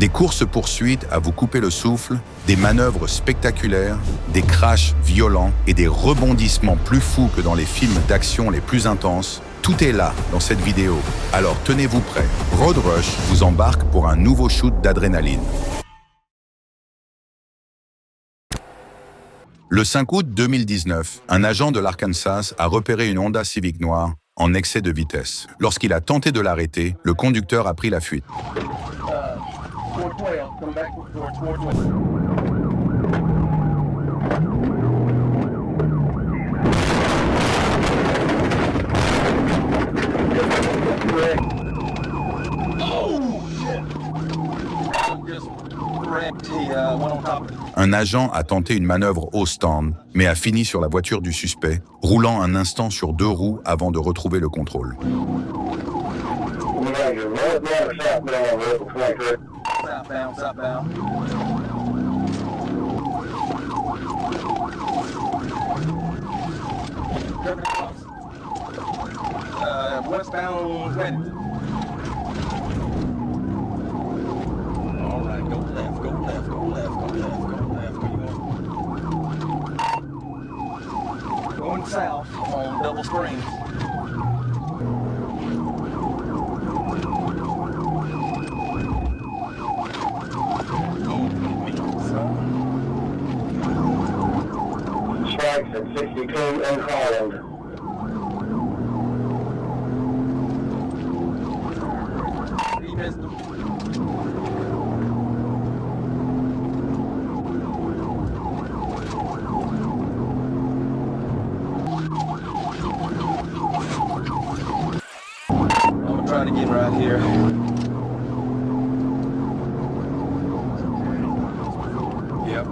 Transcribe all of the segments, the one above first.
Des courses-poursuites à vous couper le souffle, des manœuvres spectaculaires, des crashs violents et des rebondissements plus fous que dans les films d'action les plus intenses, tout est là dans cette vidéo. Alors tenez-vous prêts, Road Rush vous embarque pour un nouveau shoot d'adrénaline. Le 5 août 2019, un agent de l'Arkansas a repéré une Honda Civic noire en excès de vitesse. Lorsqu'il a tenté de l'arrêter, le conducteur a pris la fuite. Un agent a tenté une manœuvre au stand, mais a fini sur la voiture du suspect, roulant un instant sur deux roues avant de retrouver le contrôle. Going south on double screen. Strikes at 62 and Holland. He missed him. I'm trying to get right here. Yep.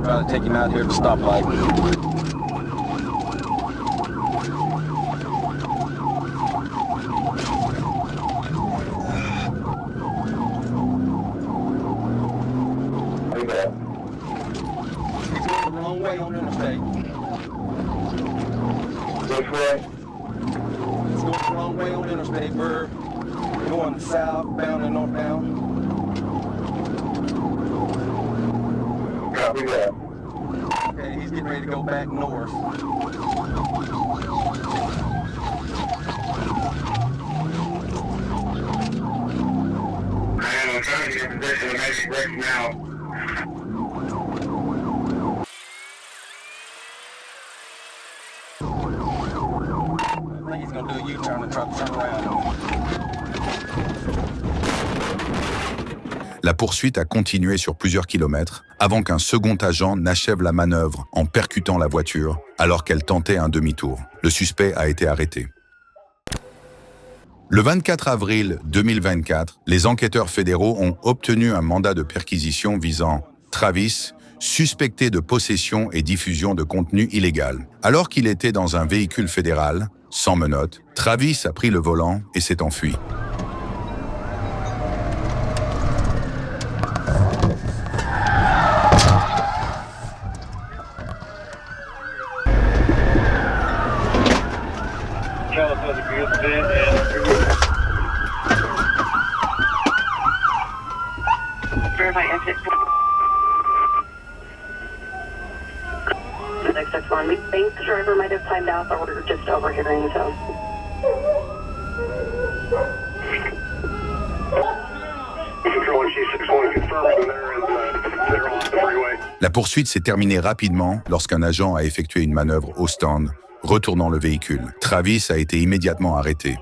Try to take him out here at the stoplight. He's going the wrong way on the interstate. Which way? He's going the wrong way on the interstate. We're going southbound and northbound. Copy that. Okay, he's getting ready to go back north. Man, I'm trying to get in position to maybe break him out. I think he's going to do a U-turn and try to turn around. La poursuite a continué sur plusieurs kilomètres avant qu'un second agent n'achève la manœuvre en percutant la voiture alors qu'elle tentait un demi-tour. Le suspect a été arrêté. Le 24 avril 2024, les enquêteurs fédéraux ont obtenu un mandat de perquisition visant Travis, suspecté de possession et diffusion de contenu illégal. Alors qu'il était dans un véhicule fédéral, sans menottes, Travis a pris le volant et s'est enfui. Verify exit. The next one, we think the driver might have timed out, but we're just overhearing, so. Control C61 confirmed they're on the freeway. La poursuite s'est terminée rapidement lorsqu'un agent a effectué une manœuvre au stand, retournant le véhicule. Travis a été immédiatement arrêté.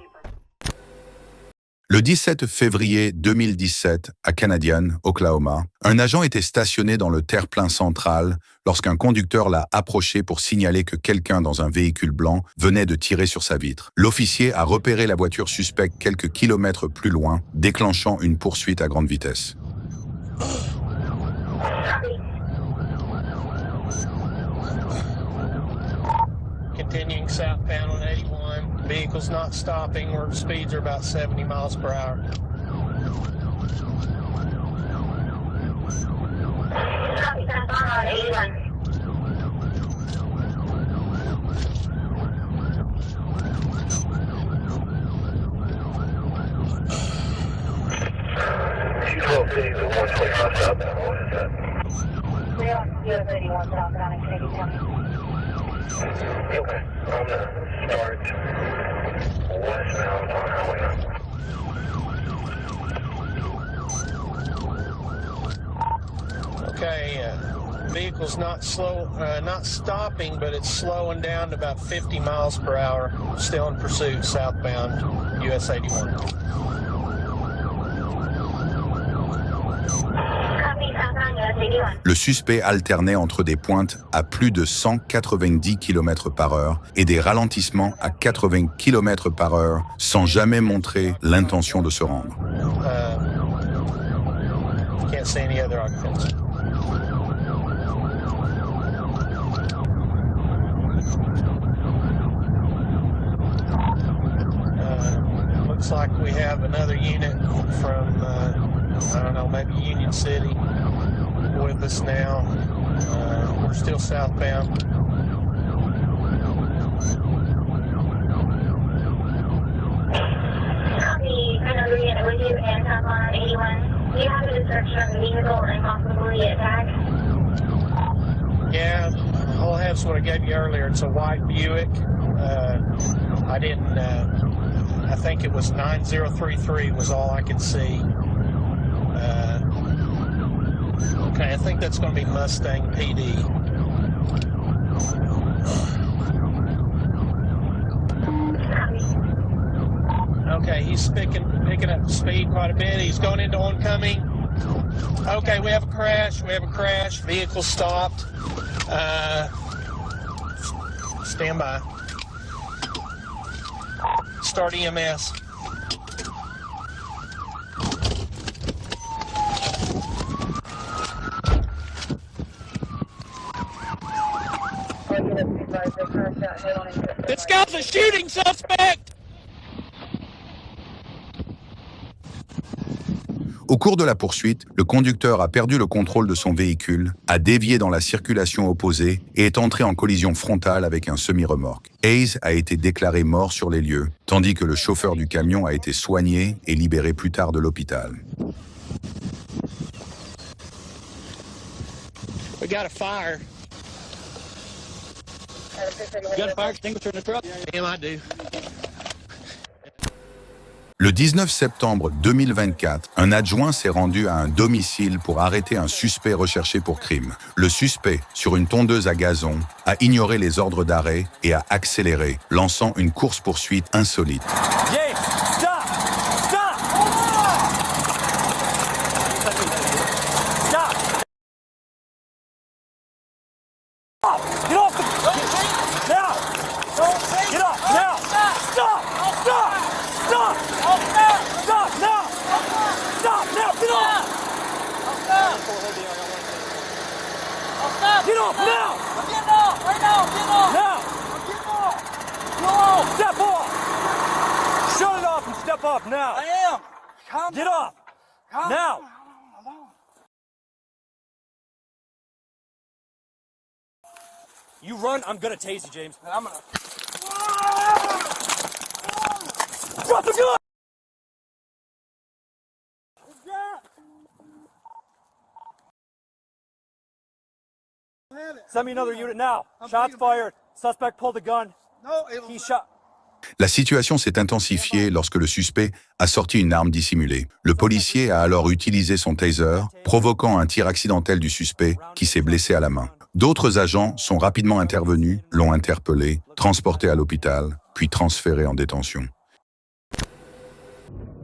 Le 17 février 2017, à Canadian, Oklahoma, un agent était stationné dans le terre-plein central lorsqu'un conducteur l'a approché pour signaler que quelqu'un dans un véhicule blanc venait de tirer sur sa vitre. L'officier a repéré la voiture suspecte quelques kilomètres plus loin, déclenchant une poursuite à grande vitesse. continuing southbound on 81. Vehicle's not stopping. Our speeds are about 70 miles per hour. Copy, southbound on 81. City to 125 southbound. What is that? We are US 81 southbound in Kennedy County. Okay. I'm gonna start westbound on highway. Okay, vehicle's not stopping, but it's slowing down to about 50 miles per hour. Still in pursuit southbound, US 81. Le suspect alternait entre des pointes à plus de 190 km par heure et des ralentissements à 80 km par heure sans jamais montrer l'intention de se rendre. Can't see any other occupants. Looks like we have another unit from, I don't know, maybe Union City with us now. We're still southbound. Copy, another unit with you and southbound 81. Do you have a description of the vehicle and possibly attack? Yeah, all I have is what I gave you earlier. It's a white Buick. I think it was 9033 was all I could see. Okay, I think that's going to be Mustang PD. Okay, he's picking up speed quite a bit. He's going into oncoming. Okay, we have a crash. Vehicle stopped. Stand by. Start EMS. This guy's a shooting suspect! Au cours de la poursuite, le conducteur a perdu le contrôle de son véhicule, a dévié dans la circulation opposée et est entré en collision frontale avec un semi-remorque. Hayes a été déclaré mort sur les lieux, tandis que le chauffeur du camion a été soigné et libéré plus tard de l'hôpital. We got a fire. You got a fire extinguisher in the truck? Damn, I do. Le 19 septembre 2024, un adjoint s'est rendu à un domicile pour arrêter un suspect recherché pour crime. Le suspect, sur une tondeuse à gazon, a ignoré les ordres d'arrêt et a accéléré, lançant une course-poursuite insolite. James, stop! Stop! Stop! Get off the... Now! Get off! Now! Stop! Stop! Stop! Stop! Stop! Now! Stop! Now! Get off! Get off now! I'm getting off! Right now! Get off! Now! I'm getting off! Go off! Step off! Shut it off and step off now! I am! Calm Get off! Calm now! Down. You run, I'm gonna tase you, James. I'm gonna... Drop the gun! Send me another unit now. Shots fired. Suspect pulled the gun. He shot. La situation s'est intensifiée lorsque le suspect a sorti une arme dissimulée. Le policier a alors utilisé son taser, provoquant un tir accidentel du suspect qui s'est blessé à la main. D'autres agents sont rapidement intervenus, l'ont interpellé, transporté à l'hôpital, puis transféré en détention.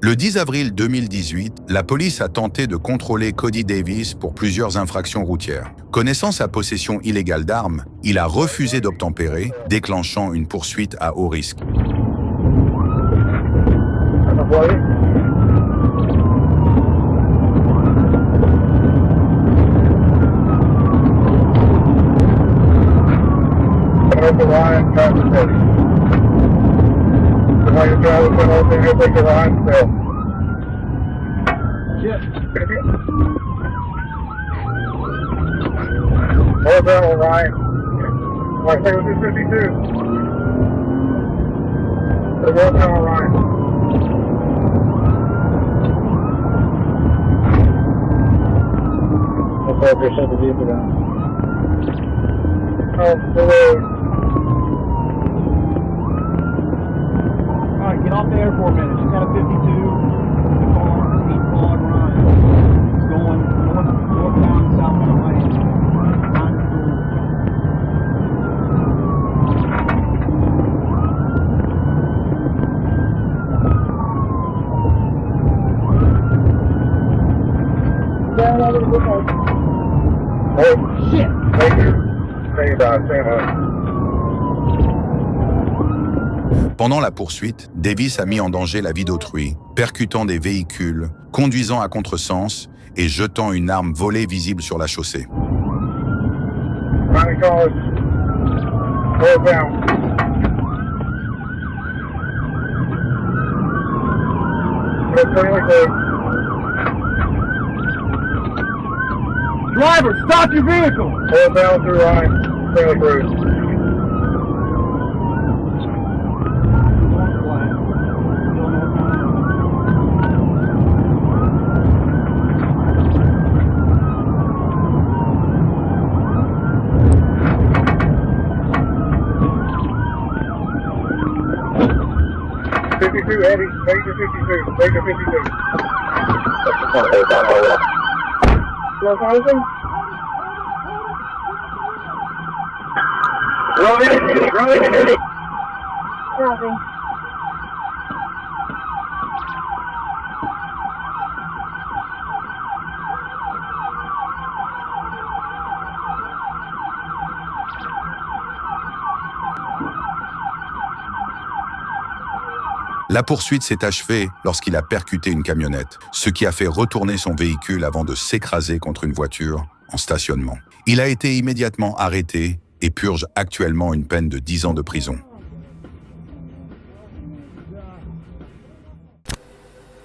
Le 10 avril 2018, la police a tenté de contrôler Cody Davis pour plusieurs infractions routières. Connaissant sa possession illégale d'armes, il a refusé d'obtempérer, déclenchant une poursuite à haut risque. Line, Somebody drive the whole thing, you'll take the line still. Hold down, Ryan. I think it was 252. Hold down, Ryan. Looks like they're shut the vehicle down. Oh, the road. Alright, get off there for a minute. She's got a 52. The car, East Claude Ryan. Going northbound, southbound lane. Behind the door. Oh, shit. Thank you. Thank you, Don. Say hi. Pendant la poursuite, Davis a mis en danger la vie d'autrui, percutant des véhicules, conduisant à contresens et jetant une arme volée visible sur la chaussée. County College. Hold down. Driver, stop your vehicle! Hold down through line. Taylor Cruz. Heavy, major 52, major 52. Los Angeles? Robbie. La poursuite s'est achevée lorsqu'il a percuté une camionnette, ce qui a fait retourner son véhicule avant de s'écraser contre une voiture en stationnement. Il a été immédiatement arrêté et purge actuellement une peine de 10 ans de prison.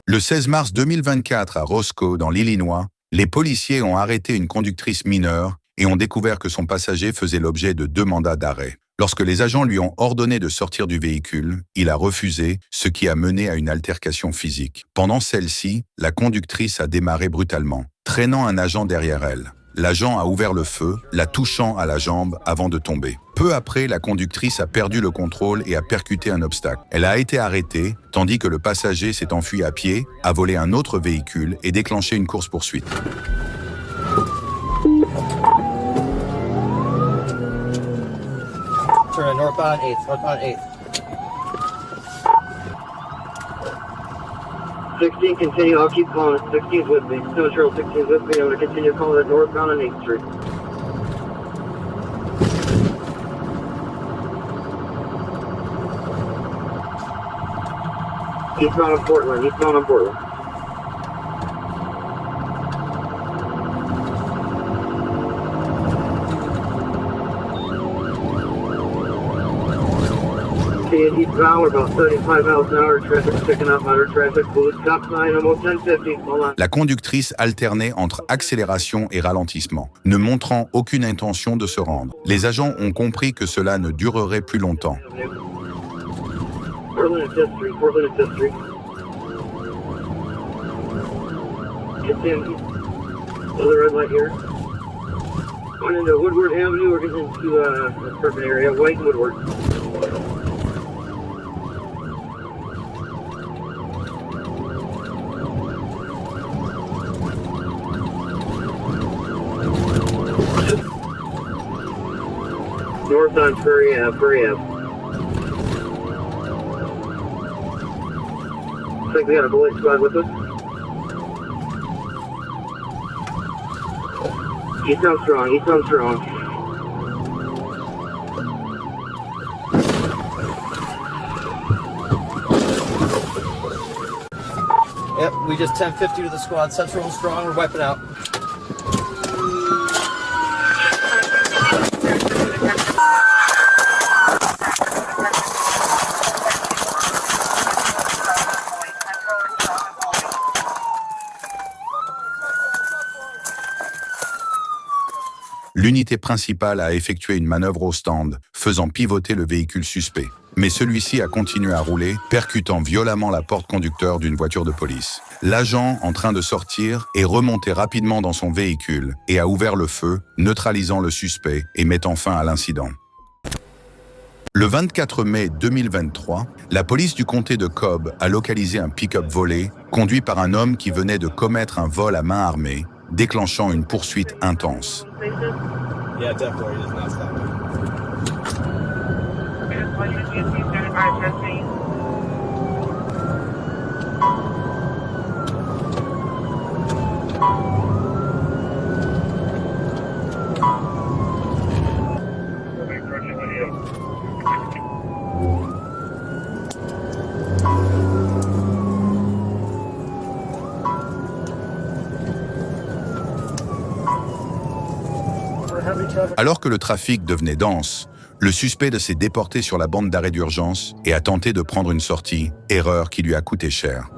Le 16 mars 2024 à Roscoe, dans l'Illinois, les policiers ont arrêté une conductrice mineure et ont découvert que son passager faisait l'objet de 2 mandats d'arrêt. Lorsque les agents lui ont ordonné de sortir du véhicule, il a refusé, ce qui a mené à une altercation physique. Pendant celle-ci, la conductrice a démarré brutalement, traînant un agent derrière elle. L'agent a ouvert le feu, la touchant à la jambe avant de tomber. Peu après, la conductrice a perdu le contrôle et a percuté un obstacle. Elle a été arrêtée, tandis que le passager s'est enfui à pied, a volé un autre véhicule et déclenché une course-poursuite. Turn northbound 8th, northbound 8th. 16, continue, I'll keep calling it. 16's with me. Stone Trail 16's with me. I'm going to continue calling it northbound on 8th Street. Eastbound on Portland, eastbound on Portland. Eastbound, we're about 35 miles an hour, traffic picking up, outer traffic, blue stop sign, almost 1050, hold on. La conductrice alternait entre accélération et ralentissement, ne montrant aucune intention de se rendre. Les agents ont compris que cela ne durerait plus longtemps. Portland and 5th Street, Portland and 5th Street. It's in the red light here. Going into Woodward Avenue, we're getting into the Perkins area, White and Woodward. North on Prairie Ave, Prairie Ave. Looks like we got a bullet squad with us. East Armstrong, East Armstrong. Yep, we just 1050 to the squad. Central and Strong, we're wiping out. l'unité principale a effectué une manœuvre au stand, faisant pivoter le véhicule suspect. Mais celui-ci a continué à rouler, percutant violemment la porte conducteur d'une voiture de police. L'agent, en train de sortir, est remonté rapidement dans son véhicule et a ouvert le feu, neutralisant le suspect et mettant fin à l'incident. Le 24 mai 2023, la police du comté de Cobb a localisé un pick-up volé, conduit par un homme qui venait de commettre un vol à main armée, déclenchant une poursuite intense. Alors que le trafic devenait dense, le suspect s'est déporté sur la bande d'arrêt d'urgence et a tenté de prendre une sortie, erreur qui lui a coûté cher.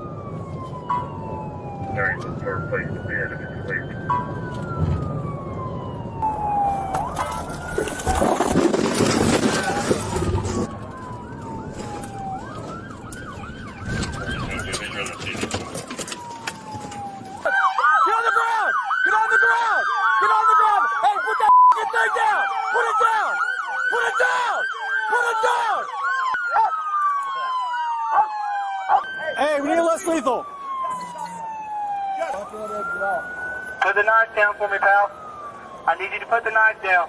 Hey, we need less lethal. Put the knife down for me, pal. I need you to put the knife down.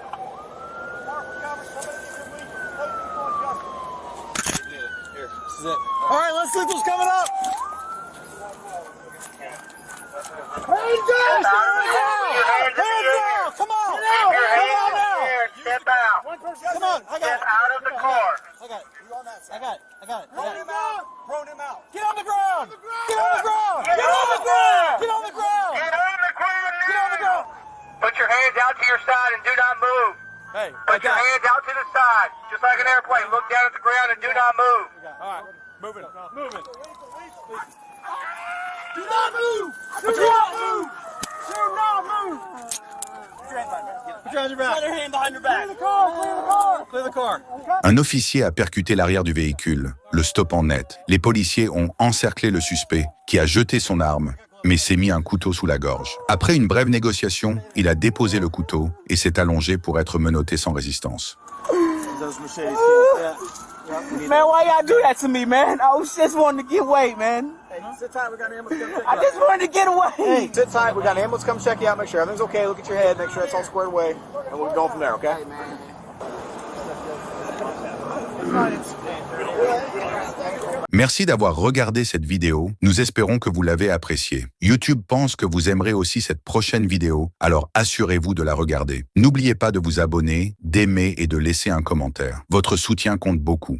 All right, less lethal's coming up. Hands down! Hands down! Come on! Keep your hands in the air and step out. Come on, I got Step it. out of the car. I got it. I got it. I got it. Throw him out. Throw him out. Get on the ground. Get on the ground. Get on the ground. Get on the ground. Get on the ground Get on the now. ground. Put your hands out to your side and do not move. Hey, Put your hands out to the side, just like an airplane. Look down at the ground and do not move. all right, moving, moving. Do not move. Do not move. Do not move. Put your hands behind your back. Put your hand behind your back. Clear the car. Clear the car. Clear the car. Un officier a percuté l'arrière du véhicule, le stoppant net. Les policiers ont encerclé le suspect, qui a jeté son arme, mais s'est mis un couteau sous la gorge. Après une brève négociation, il a déposé le couteau et s'est allongé pour être menotté sans résistance. Man, why y'all do that to me, man? I was just wanting to get away, man. Hey, sit tight, we got an ambulance coming check you I out. just wanted to get away. Hey, sit tight, we got an ambulance coming check you out, make sure everything's okay, look at your head, make sure it's all squared away, and we'll go from there, okay? Merci d'avoir regardé cette vidéo, nous espérons que vous l'avez appréciée. YouTube pense que vous aimerez aussi cette prochaine vidéo, alors assurez-vous de la regarder. N'oubliez pas de vous abonner, d'aimer et de laisser un commentaire. Votre soutien compte beaucoup.